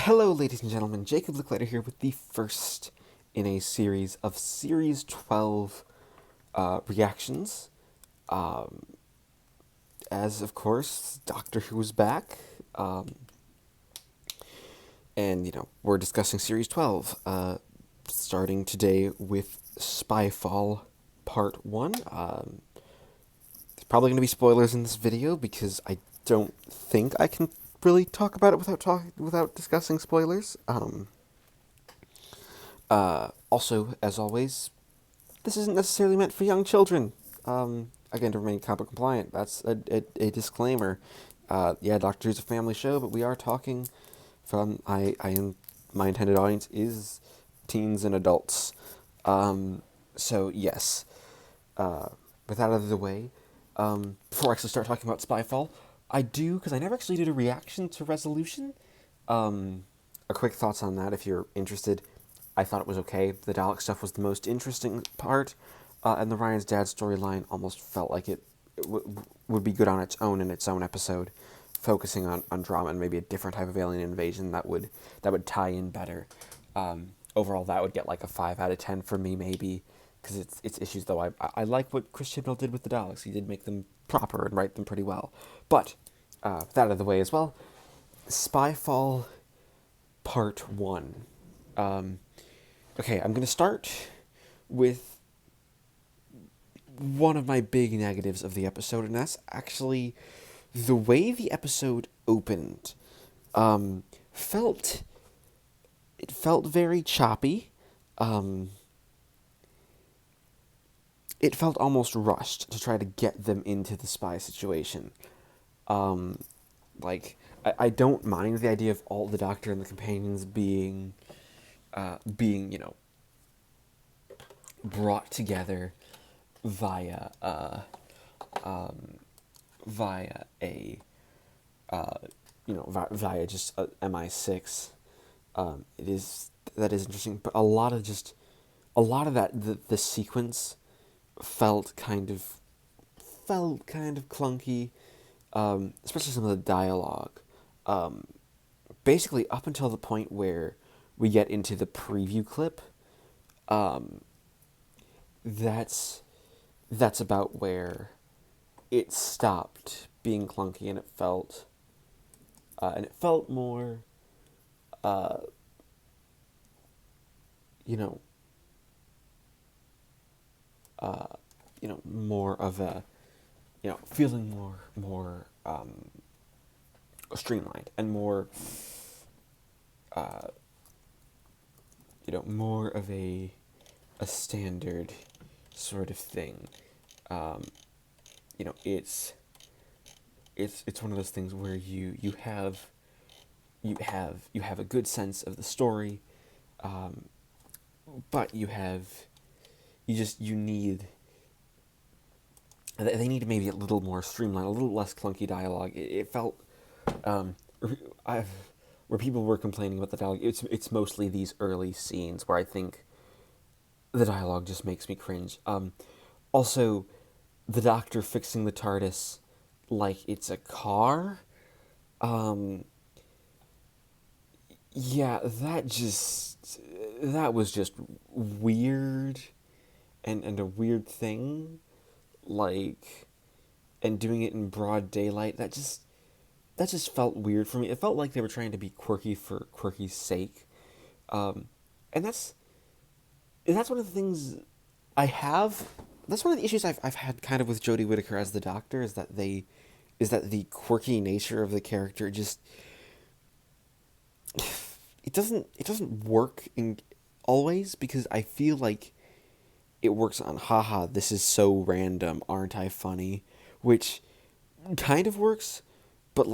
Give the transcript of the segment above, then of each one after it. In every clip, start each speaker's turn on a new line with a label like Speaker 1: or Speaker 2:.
Speaker 1: Hello, ladies and gentlemen. Jacob Leclerc here with the first in a series of Series 12 reactions. Um, as, of course, Doctor Who is back. We're discussing Series 12, starting today with Spyfall Part 1. There's probably going to be spoilers in this video because I don't think I can really talk about it without discussing spoilers. Also, as always, this isn't necessarily meant for young children. Again, to remain COPPA compliant, that's a disclaimer. Doctor Who's a family show, but we are talking from, my intended audience is teens and adults. So yes, with that out of the way, before I actually start talking about Spyfall, because I never actually did a reaction to Resolution. A quick thoughts on that if you're interested. I thought it was okay. The Dalek stuff was the most interesting part, and the Ryan's dad storyline almost felt like it would be good on its own in its own episode, focusing on drama and maybe a different type of alien invasion that would tie in better. Overall, that would get like a 5 out of 10 for me, maybe, because it's issues, though. I like what Chris Chibnall did with the Daleks. He did make them proper and write them pretty well. But, with that out of the way as well, Spyfall Part 1. Okay, I'm going to start with one of my big negatives of the episode, and that's actually the way the episode opened. Felt very choppy. It felt almost rushed to try to get them into the spy situation. I don't mind the idea of all the Doctor and the companions being brought together via just a MI6. That is interesting, but a lot of that the sequence felt kind of clunky, especially some of the dialogue. Basically, up until the point where we get into the preview clip, that's about where it stopped being clunky, and it felt more, more of a, feeling more streamlined and more, more of a standard sort of thing. It's one of those things where you have a good sense of the story, but you need they need maybe a little more streamlined, a little less clunky dialogue. It felt, where people were complaining about the dialogue, it's mostly these early scenes where I think the dialogue just makes me cringe. Also, the Doctor fixing the TARDIS like it's a car. That was just weird, and a weird thing, and doing it in broad daylight. That just felt weird for me. It felt like they were trying to be quirky for quirky's sake, and that's one of the things I have. That's one of the issues I've had kind of with Jodie Whittaker as the Doctor, is that the quirky nature of the character just it doesn't work always, because I feel like it works on haha, this is so random, aren't I funny, which kind of works, but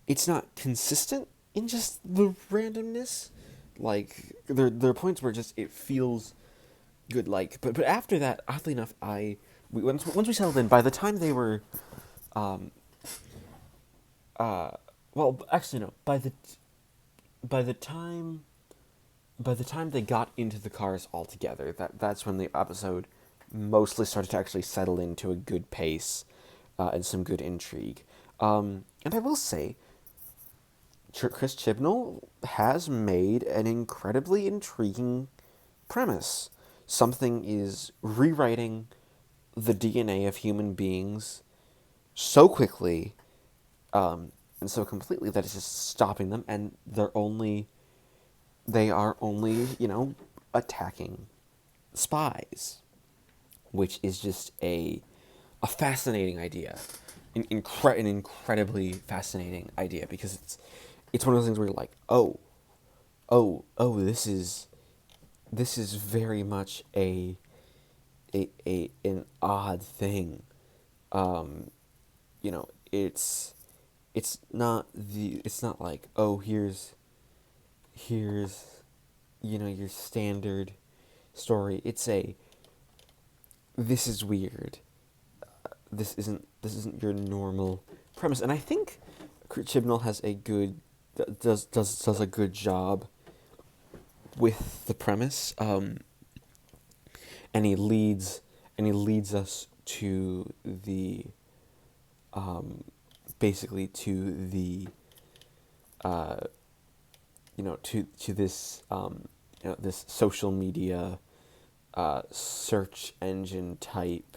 Speaker 1: it's not consistent in just the randomness. There are points where just it feels good, but after that, oddly enough, once we settled in, by the time they were actually no, by the time they got into the cars all together, that's when the episode mostly started to actually settle into a good pace, and some good intrigue. And I will say, Chris Chibnall has made an incredibly intriguing premise. Something is rewriting the DNA of human beings so quickly, and so completely that it's just stopping them, and they are only, attacking spies, which is just a fascinating idea, an incredibly fascinating idea, because it's one of those things where you're like, oh, this is very much an odd thing. Um, it's not like, oh, here's your standard story. It's a this is weird. This isn't your normal premise, and I think Chibnall has a good does a good job with the premise, and he leads us to the basically to the to this this social media search engine type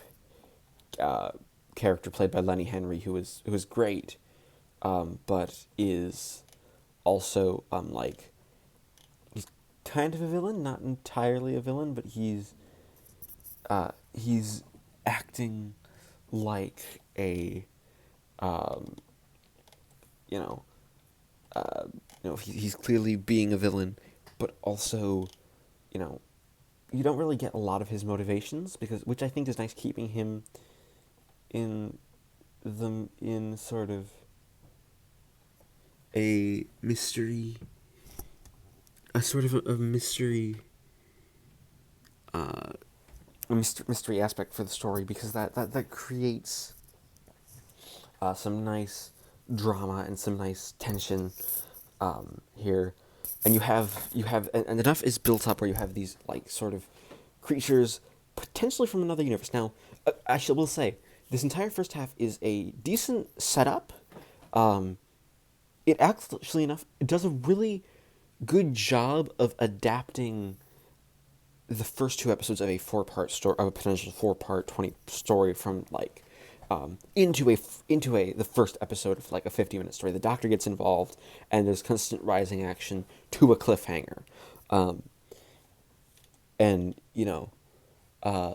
Speaker 1: uh, character played by Lenny Henry, who is great, but is also like, he's kind of a villain, not entirely a villain, but he's acting like a um, you know he's clearly being a villain, but also, you know you don't really get a lot of his motivations, because which I think is nice, keeping him in in sort of a mystery, a sort of a mystery, uh, mystery aspect for the story, because that creates some nice drama and some nice tension here, and and enough is built up where you have these, like, sort of creatures potentially from another universe. Now, actually, I will say this entire first half is a decent setup. Um, it actually enough it does a really good job of adapting the first two episodes of a four-part story, of a potential four-part 20 story, from, like, into the first episode of, like, a 50-minute story. The Doctor gets involved, and there's constant rising action to a cliffhanger, um, and uh,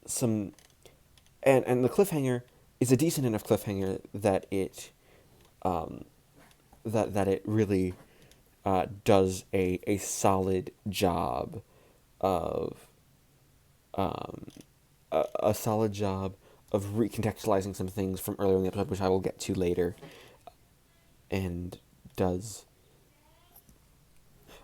Speaker 1: some and the cliffhanger is a decent enough cliffhanger that it really does a solid job of a solid job of recontextualizing some things from earlier in the episode, which I will get to later, and does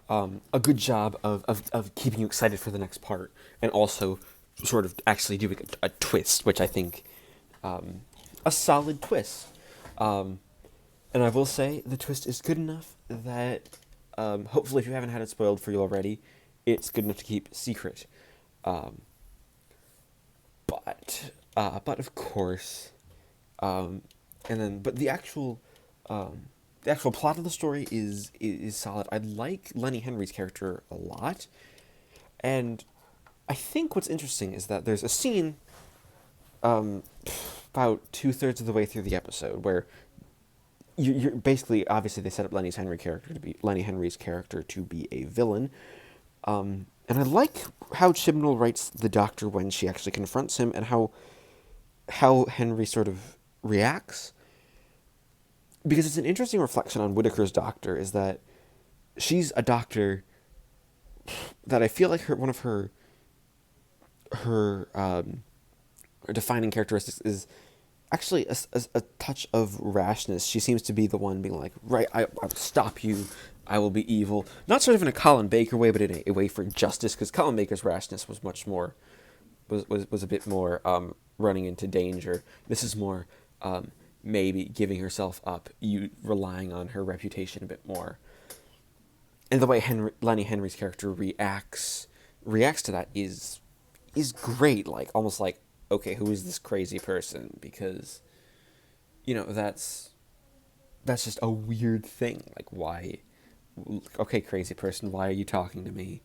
Speaker 1: a good job of keeping you excited for the next part, and also sort of actually doing a twist, which I think, a solid twist. Um, and I will say the twist is good enough that, hopefully, if you haven't had it spoiled for you already, it's good enough to keep secret. Um, but of course, um, but the actual plot of the story is solid. I like Lenny Henry's character a lot, and I think what's interesting is that there's a scene, um, about 2/3 of the way through the episode, where you're basically, obviously, they set up Lenny Henry's character to be a villain. And I like how Chibnall writes the Doctor when she actually confronts him, and how Henry sort of reacts, because it's an interesting reflection on Whittaker's Doctor, is that she's a doctor that I feel like one of her defining characteristics is actually a touch of rashness. She seems to be the one being like, right, I'll stop you. I will be evil. Not sort of in a Colin Baker way, but in a way for justice, because Colin Baker's rashness was much more, was a bit more, running into danger. This is more, maybe giving herself up, relying on her reputation a bit more. And the way Lenny Henry's character reacts to that is great. Like, almost like, okay, who is this crazy person? Because, that's that's just a weird thing. Like, why? Okay, crazy person, why are you talking to me?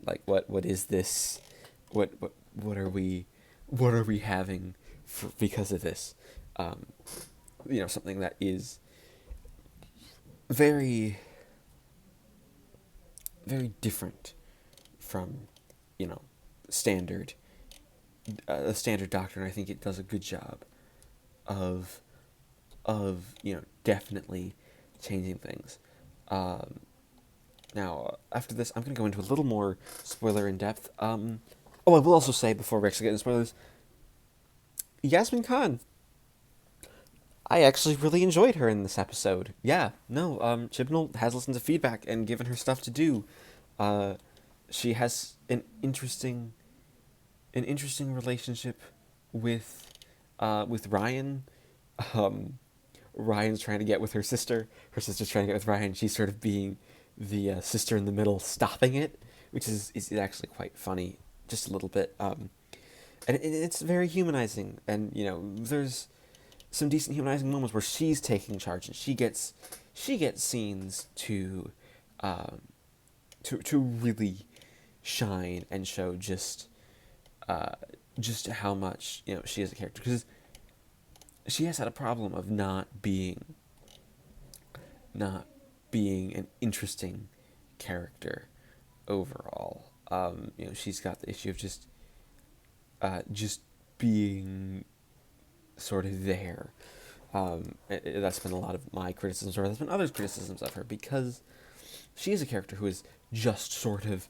Speaker 1: Like, what is this? What are we having because of this? Um, something that is very, very different from, you know, standard a standard doctor, and I think it does a good job of definitely changing things. Um, Now, after this, I'm going to go into a little more spoiler in depth. I will also say before we actually get into spoilers, Yasmin Khan. I actually really enjoyed her in this episode. Yeah, no, Chibnall has listened to feedback and given her stuff to do. Uh, she has an interesting relationship with, with Ryan. Um, Ryan's trying to get with her sister. Her sister's trying to get with Ryan. She's sort of being the sister in the middle, stopping it, which is actually quite funny, just a little bit. And it's very humanizing. And there's some decent humanizing moments where she's taking charge and she gets scenes um, to really shine and show just how much she is a character, because she has had a problem of not being an interesting character overall. She's got the issue of just being sort of there. That's been a lot of my criticisms, or that's been others' criticisms of her, because she is a character who is just sort of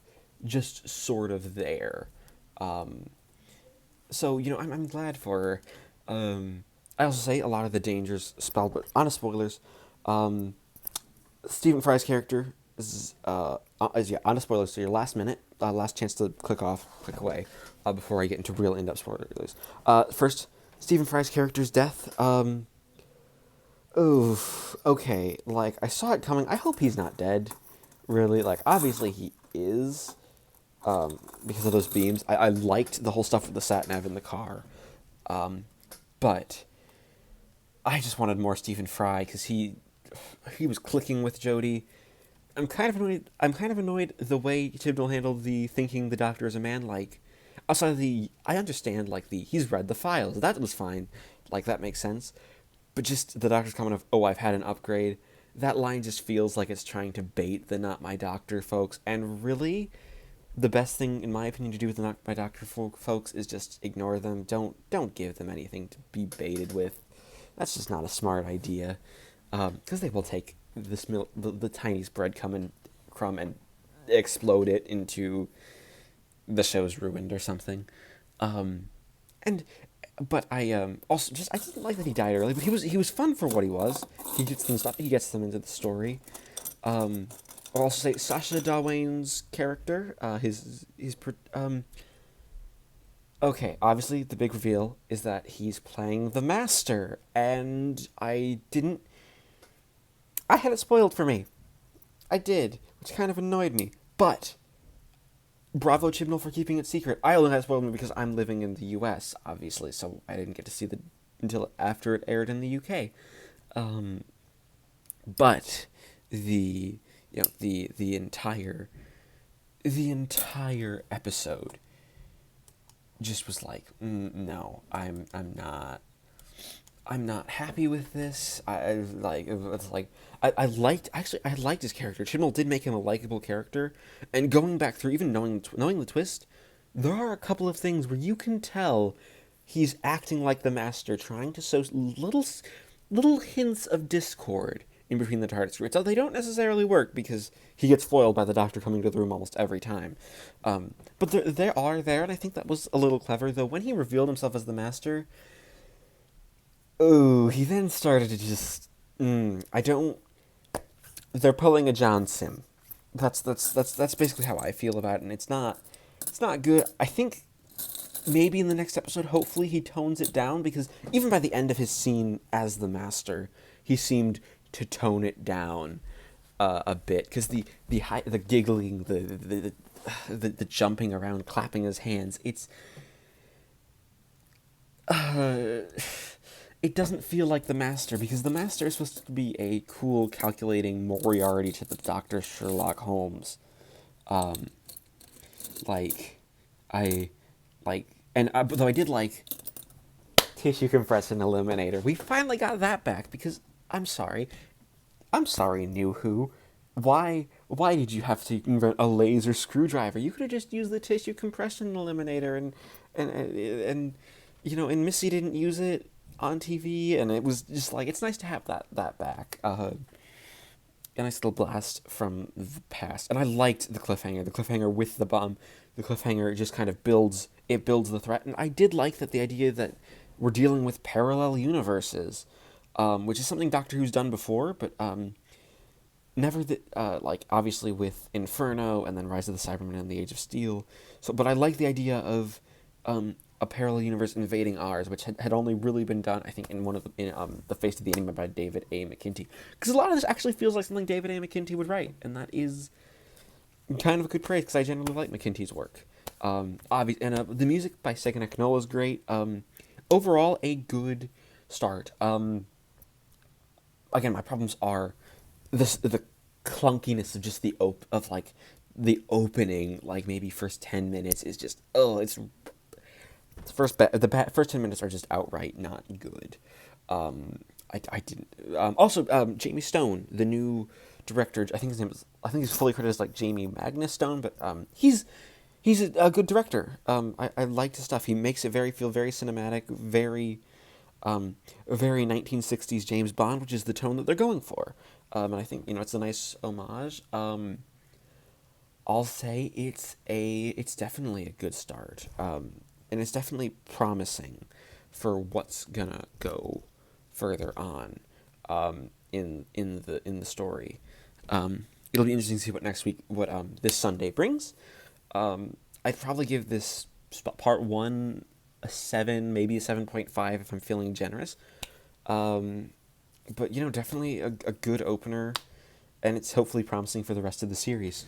Speaker 1: there. Um, so I'm glad for her. I also say a lot of the dangers spelled, but honest spoilers. Um, Stephen Fry's character is yeah, honest spoilers. So your last minute, last chance to click away, before I get into real in-depth spoilers. First, Stephen Fry's character's death. Oof. Okay, like I saw it coming. I hope he's not dead. Really, like obviously he is. Because of those beams. I liked the whole stuff with the sat nav in the car. But I just wanted more Stephen Fry, because he was clicking with Jodie. I'm kind of annoyed the way Chibnall handled the thinking the Doctor is a man. Like, outside of I understand, like, he's read the files. That was fine. Like, that makes sense. But just the Doctor's comment of, oh, I've had an upgrade. That line just feels like it's trying to bait the not my doctor folks. And really, the best thing, in my opinion, to do with the not my doctor folks is just ignore them. Don't give them anything to be baited with. That's just not a smart idea. Because they will take the tiniest crumb and explode it into the show's ruined or something. And but I didn't like that he died early, but he was fun for what he was. He gets them into the story. I'll also say Sasha Dawain's character, okay, obviously the big reveal is that he's playing the Master, and I had it spoiled for me. I did, which kind of annoyed me. But bravo Chibnall for keeping it secret. I only had it spoiled because I'm living in the U.S., obviously, so I didn't get to see the until after it aired in the U.K. Um, but the the entire episode just was like, no, I'm not happy with this. I liked his character. Chibnall did make him a likable character, and going back through, even knowing the twist, there are a couple of things where you can tell he's acting like the Master, trying to sow little hints of discord in between the TARDIS crew. So they don't necessarily work, because he gets foiled by the Doctor coming to the room almost every time. But they are there, and I think that was a little clever. Though when he revealed himself as the Master, oh, he then started to just. I don't. They're pulling a John Sim. That's basically how I feel about it, and it's not good. I think maybe in the next episode, hopefully he tones it down, because even by the end of his scene as the Master, he seemed to tone it down a bit, because the giggling, the jumping around, clapping his hands, it doesn't feel like the Master, because the Master is supposed to be a cool, calculating Moriarty to the Doctor Sherlock Holmes. Um, like, I like, and though I did like tissue compressor eliminator, we finally got that back because I'm sorry, New Who. Why did you have to invent a laser screwdriver? You could have just used the tissue compression eliminator, and and Missy didn't use it on TV, and it was just like it's nice to have that back. A nice little blast from the past, and I liked the cliffhanger. The cliffhanger with the bomb. The cliffhanger just kind of builds the threat, and I did like that the idea that we're dealing with parallel universes, which is something Doctor Who's done before, but never that like obviously with Inferno and then Rise of the Cybermen and the Age of Steel. So, but I like the idea of a parallel universe invading ours, which had only really been done, I think, in one of the Face of the Enigma by David A. McKinty. Because a lot of this actually feels like something David A. McKinty would write, and that is kind of a good praise because I generally like McKinty's work. And the music by Sega Nakanoa is great. Overall, a good start. Again, my problems are the clunkiness of just the opening, like maybe first 10 minutes is just first 10 minutes are just outright not good. I didn't. Also, Jamie Stone, the new director, I think he's fully credited as like Jamie Magnus Stone, but he's a good director. I liked his stuff. He makes it feel very cinematic, very 1960s James Bond, which is the tone that they're going for. And I think it's a nice homage. I'll say it's definitely a good start, and it's definitely promising for what's gonna go further on, in the story. It'll be interesting to see what this Sunday brings. I'd probably give this part one a 7, maybe a 7.5 if I'm feeling generous. But definitely a good opener, and it's hopefully promising for the rest of the series.